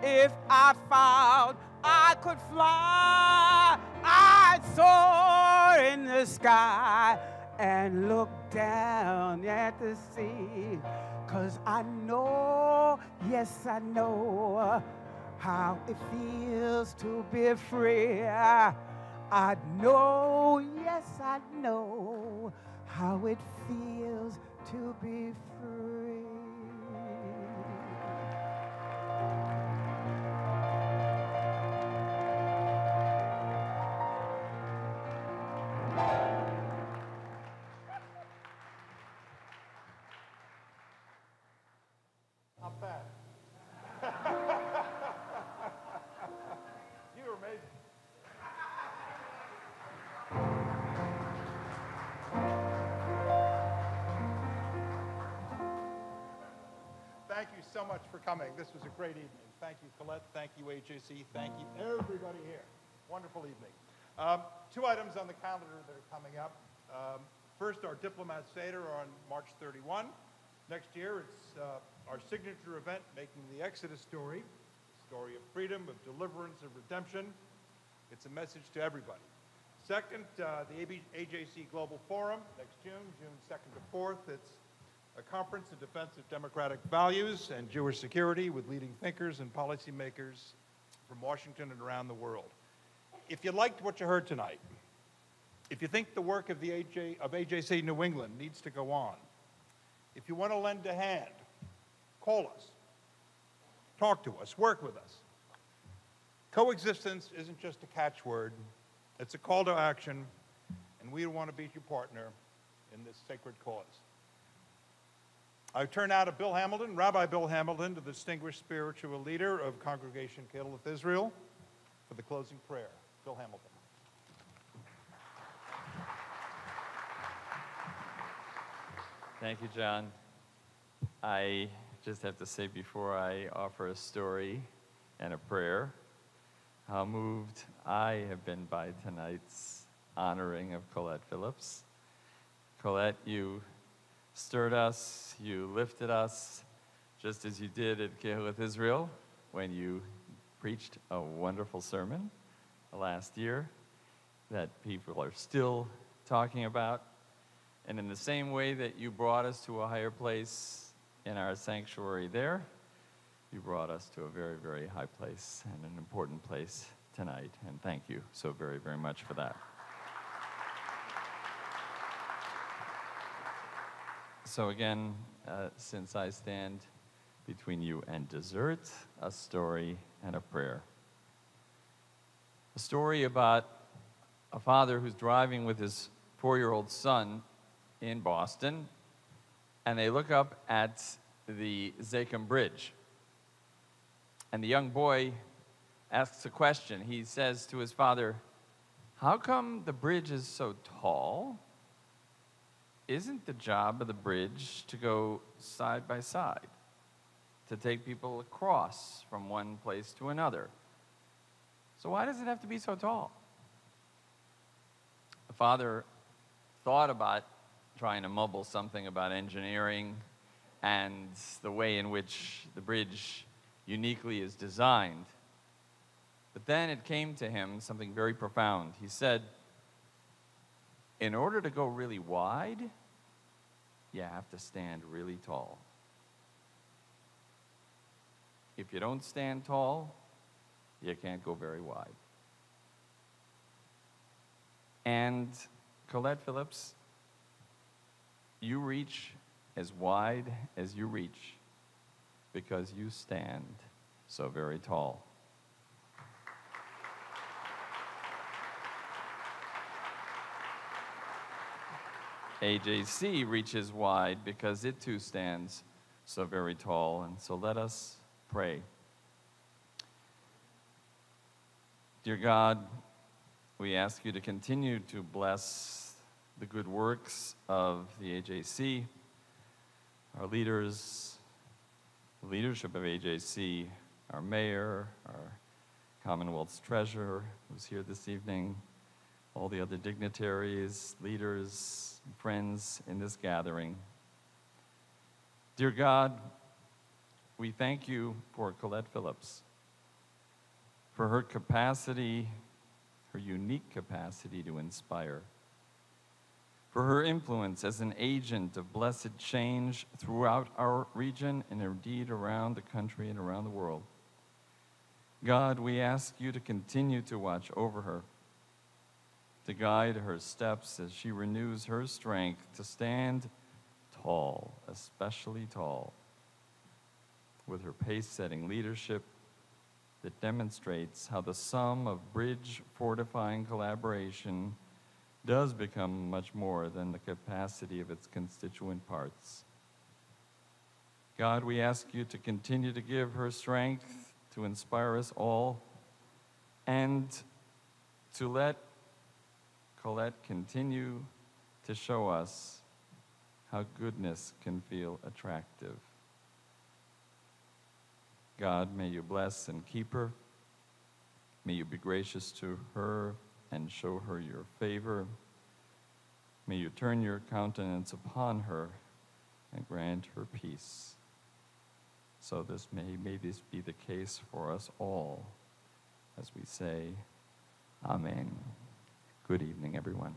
[SPEAKER 3] if I found I could fly. I'd soar in the sky and look down at the sea. 'Cause I know, yes I know, how it feels to be free. I know, yes I know, how it feels to be free.
[SPEAKER 2] Not bad. You were amazing. Thank you so much for coming. This was a great evening. Thank you, Colette. Thank you, AJC. Thank you, everybody here. Wonderful evening. 2 items on the calendar that are coming up. First, our Diplomat Seder on March 31. Next year, it's our signature event, Making the Exodus Story, a story of freedom, of deliverance, of redemption. It's a message to everybody. Second, the AJC Global Forum, next June 2nd to 4th. It's a conference in defense of democratic values and Jewish security with leading thinkers and policymakers from Washington and around the world. If you liked what you heard tonight, if you think the work of AJC New England needs to go on, if you want to lend a hand, call us, talk to us, work with us. Coexistence isn't just a catchword, it's a call to action, and we want to be your partner in this sacred cause. I turn now to Bill Hamilton, Rabbi Bill Hamilton, the distinguished spiritual leader of Congregation Colette Israel, for the closing prayer. Bill Hamilton.
[SPEAKER 10] Thank you, John. I just have to say before I offer a story and a prayer, how moved I have been by tonight's honoring of Colette Phillips. Colette, you stirred us, you lifted us, just as you did at Colette Israel when you preached a wonderful sermon last year that people are still talking about. And in the same way that you brought us to a higher place in our sanctuary there, you brought us to a very, very high place and an important place tonight. And thank you so very, very much for that. So again, since I stand between you and dessert, a story and a prayer. A story about a father who's driving with his 4-year-old son in Boston, and they look up at the Zakim Bridge. And the young boy asks a question. He says to his father, "How come the bridge is so tall? Isn't the job of the bridge to go side by side, to take people across from one place to another? So why does it have to be so tall?" The father thought about trying to mumble something about engineering and the way in which the bridge uniquely is designed. But then it came to him something very profound. He said, in order to go really wide, you have to stand really tall. If you don't stand tall, you can't go very wide. And Colette Phillips, you reach as wide as you reach because you stand so very tall. AJC reaches wide because it too stands so very tall. And so let us pray. Dear God, we ask you to continue to bless the good works of the AJC, our leaders, the leadership of AJC, our mayor, our Commonwealth's treasurer who's here this evening, all the other dignitaries, leaders, friends in this gathering. Dear God, we thank you for Colette Phillips, for her capacity, her unique capacity to inspire, for her influence as an agent of blessed change throughout our region and indeed around the country and around the world. God, we ask you to continue to watch over her, to guide her steps as she renews her strength to stand tall, especially tall, with her pace-setting leadership that demonstrates how the sum of bridge-fortifying collaboration does become much more than the capacity of its constituent parts. God, we ask you to continue to give her strength to inspire us all and to let Colette continue to show us how goodness can feel attractive. God, may you bless and keep her. May you be gracious to her and show her your favor. May you turn your countenance upon her and grant her peace. So may this be the case for us all as we say, Amen. Good evening, everyone.